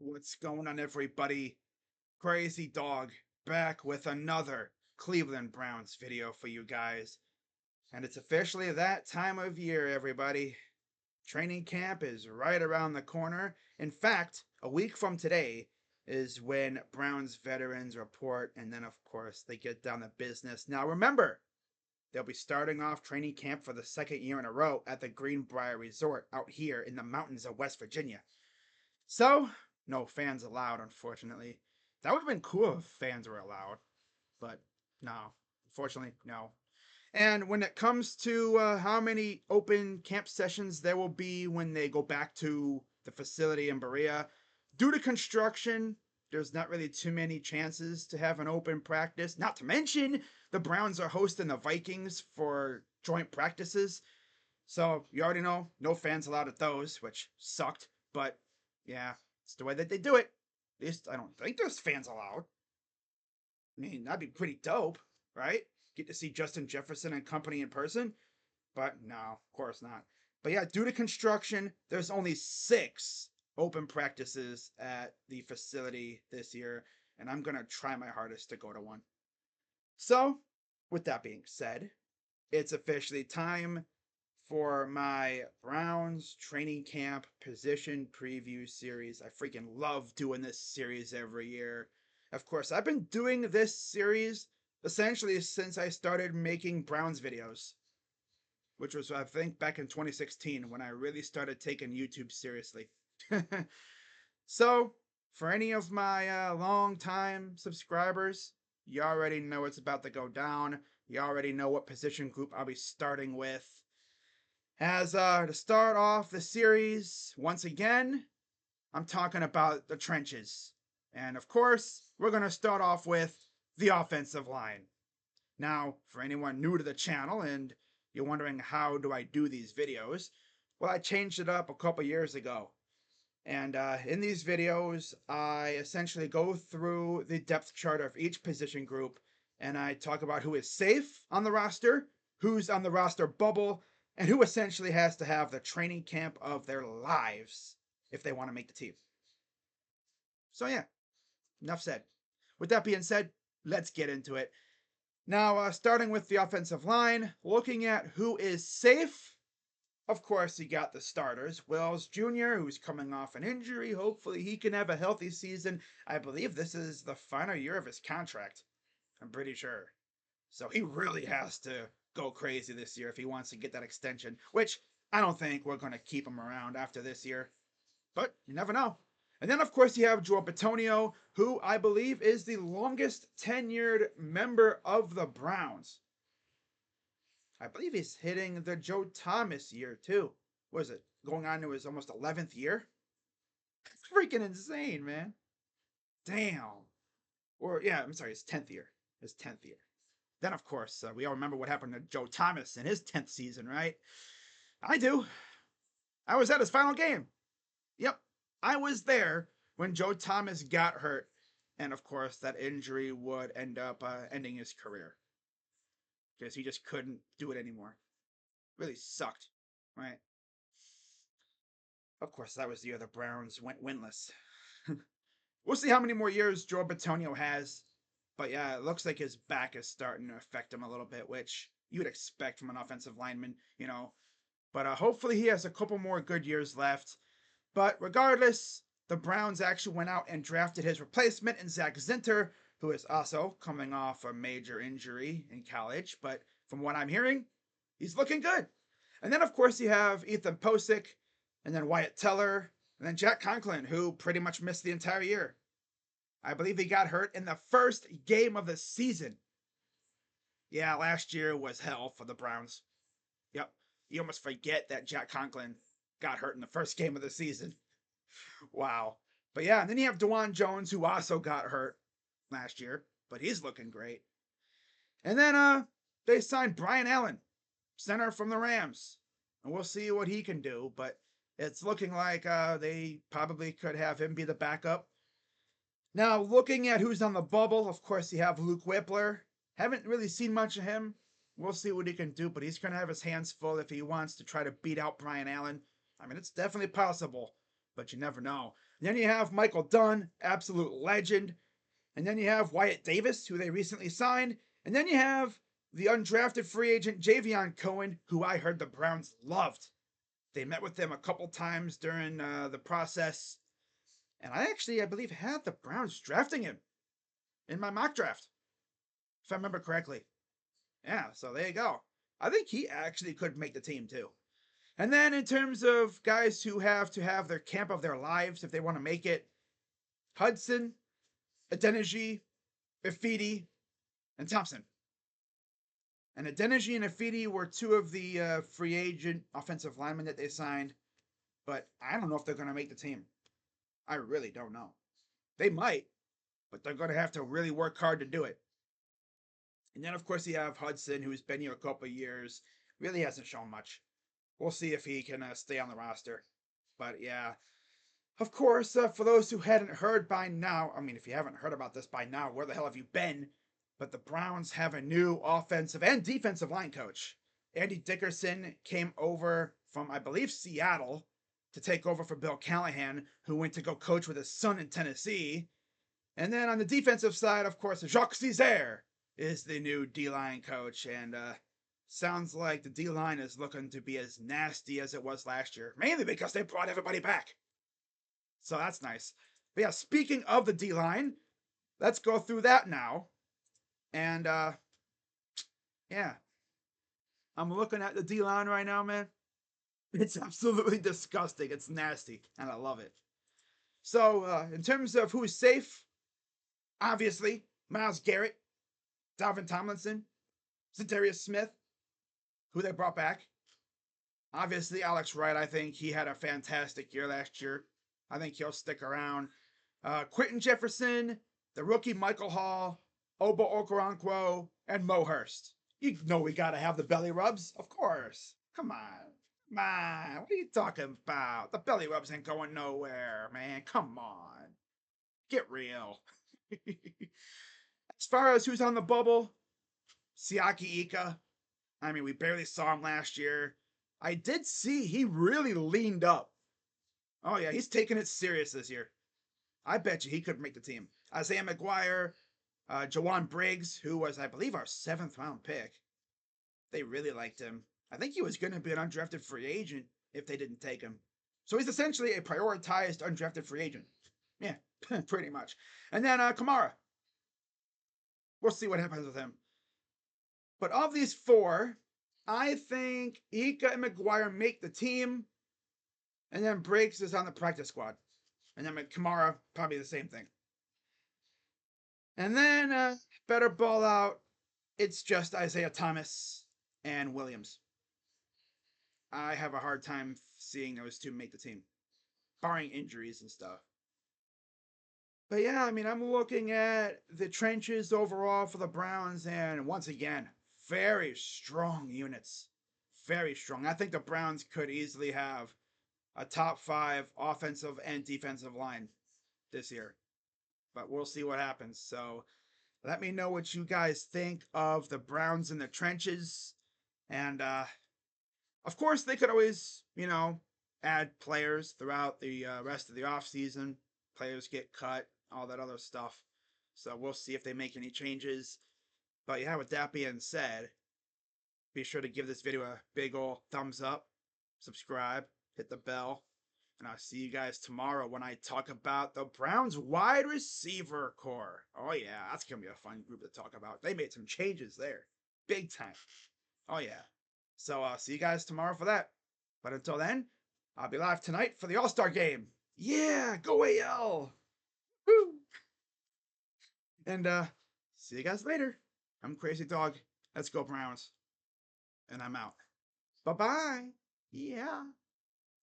What's going on, everybody? Crazy Dog back with another Cleveland Browns video for you guys. And it's officially that time of year, everybody. Training camp is right around the corner. In fact, a week from today is when Browns veterans report, and then, of course, they get down to business. Now, remember, they'll be starting off training camp for the second year in a row at the Greenbrier Resort out here in the mountains of West Virginia. So, no fans allowed, unfortunately. That would have been cool if fans were allowed, but no, unfortunately, no. And when it comes to how many open camp sessions there will be when they go back to the facility in Berea, due to construction, there's not really too many chances to have an open practice. Not to mention, the Browns are hosting the Vikings for joint practices. So you already know, no fans allowed at those, which sucked. But yeah, it's the way that they do it. At least I don't think there's fans allowed. I mean, that'd be pretty dope, right? Get to see Justin Jefferson and company in person. But no, of course not. But yeah, due to construction, there's only 6 open practices at the facility this year, and I'm gonna try my hardest to go to one. So, with that being said, it's officially time for my Browns training camp position preview series. I freaking love doing this series every year. Of course, I've been doing this series essentially since I started making Browns videos, which was, I think, back in 2016 when I really started taking YouTube seriously. So, for any of my long-time subscribers, you already know it's about to go down. You already know what position group I'll be starting with. As to start off the series, once again, I'm talking about the trenches. And of course, we're going to start off with the offensive line. Now, for anyone new to the channel and you're wondering how do I do these videos, well, I changed it up a couple years ago. And in these videos, I essentially go through the depth chart of each position group and I talk about who is safe on the roster, who's on the roster bubble, and who essentially has to have the training camp of their lives if they want to make the team. So, yeah, enough said. With that being said, let's get into it. Now, starting with the offensive line, looking at who is safe. Of course, you got the starters. Wells Jr., who's coming off an injury. Hopefully, he can have a healthy season. I believe this is the final year of his contract. I'm pretty sure. So he really has to go crazy this year if he wants to get that extension, which I don't think we're going to keep him around after this year. But you never know. And then, of course, you have Joel Bitonio, who I believe is the longest tenured member of the Browns. I believe he's hitting the Joe Thomas year too. Was it going on to his almost 11th year? It's freaking insane, man. Damn. Or yeah, I'm sorry, his 10th year. His 10th year. Then of course we all remember what happened to Joe Thomas in his 10th season, right? I do. I was at his final game. Yep, I was there when Joe Thomas got hurt, and of course that injury would end up ending his career because he just couldn't do it anymore. Really sucked, right? Of course, that was the year the Browns went winless. We'll see how many more years Joe Bitonio has. But yeah, it looks like his back is starting to affect him a little bit, which you would expect from an offensive lineman, you know. But hopefully he has a couple more good years left. But regardless, the Browns actually went out and drafted his replacement in Zach Zinter, who is also coming off a major injury in college. But from what I'm hearing, he's looking good. And then, of course, you have Ethan Posick, and then Wyatt Teller, and then Jack Conklin, who pretty much missed the entire year. I believe he got hurt in the first game of the season. Yeah, last year was hell for the Browns. Yep, you almost forget that Jack Conklin got hurt in the first game of the season. Wow. But yeah, and then you have Dewan Jones, who also got hurt last year, but he's looking great. And then they signed Brian Allen, center from the Rams. And we'll see what he can do, but it's looking like they probably could have him be the backup. Now, looking at who's on the bubble, of course, you have Luke Whippler. Haven't really seen much of him. We'll see what he can do, but he's going to have his hands full if he wants to try to beat out Brian Allen. I mean, it's definitely possible, but you never know. And then you have Michael Dunn, absolute legend. And then you have Wyatt Davis, who they recently signed. And then you have the undrafted free agent Javion Cohen, who I heard the Browns loved. They met with him a couple times during the process. And I believe, had the Browns drafting him in my mock draft, if I remember correctly. Yeah, so there you go. I think he actually could make the team too. And then in terms of guys who have to have their camp of their lives if they want to make it, Hudson, Adeniji, Ifidi, and Thompson. And Adeniji and Ifidi were two of the free agent offensive linemen that they signed, but I don't know if they're going to make the team. I really don't know. They might, but they're going to have to really work hard to do it. And then, of course, you have Hudson, who's been here a couple of years, really hasn't shown much. We'll see if he can stay on the roster. But yeah, of course, for those who hadn't heard by now, I mean, if you haven't heard about this by now, where the hell have you been? But the Browns have a new offensive and defensive line coach. Andy Dickerson came over from, I believe, Seattle to take over for Bill Callahan, who went to go coach with his son in Tennessee. And then on the defensive side, of course, Jacques Césaire is the new D-line coach. And sounds like the D-line is looking to be as nasty as it was last year, mainly because they brought everybody back. So that's nice. But yeah, speaking of the D-line, let's go through that now. And yeah, I'm looking at the D-line right now, man. It's absolutely disgusting. It's nasty, and I love it. So in terms of who's safe, obviously Myles Garrett, Dalvin Tomlinson, Za'Darius Smith, who they brought back. Obviously Alex Wright. I think he had a fantastic year last year. I think he'll stick around. Quentin Jefferson, the rookie Michael Hall, Oba Okoronkwo, and Mo Hurst. You know we gotta have the belly rubs, of course. Come on. Come on. What are you talking about? The belly rubs ain't going nowhere, man. Come on. Get real. As far as who's on the bubble, Siaki Ika. I mean, we barely saw him last year. I did see he really leaned up. Oh, yeah, he's taking it serious this year. I bet you he could make the team. Isaiah McGuire, Jawan Briggs, who was, I believe, our 7th round pick. They really liked him. I think he was going to be an undrafted free agent if they didn't take him. So he's essentially a prioritized undrafted free agent. Yeah, pretty much. And then Kamara. We'll see what happens with him. But of these four, I think Ika and McGuire make the team. And then Briggs is on the practice squad. And then Kamara, probably the same thing. And then, better ball out, it's just Isaiah Thomas and Williams. I have a hard time seeing those two make the team, barring injuries and stuff. But yeah, I mean, I'm looking at the trenches overall for the Browns, and once again, very strong units. Very strong. I think the Browns could easily have a top 5 offensive and defensive line this year. But we'll see what happens. So let me know what you guys think of the Browns in the trenches. And of course, they could always, add players throughout the rest of the offseason. Players get cut, all that other stuff. So we'll see if they make any changes. But yeah, with that being said, be sure to give this video a big ol' thumbs up, subscribe, hit the bell, and I'll see you guys tomorrow when I talk about the Browns wide receiver core. Oh yeah, that's going to be a fun group to talk about. They made some changes there. Big time. Oh yeah. So I'll see you guys tomorrow for that. But until then, I'll be live tonight for the All-Star game. Yeah, go AL. Woo. And see you guys later. I'm Crazy Dog. Let's go Browns. And I'm out. Bye-bye. Yeah.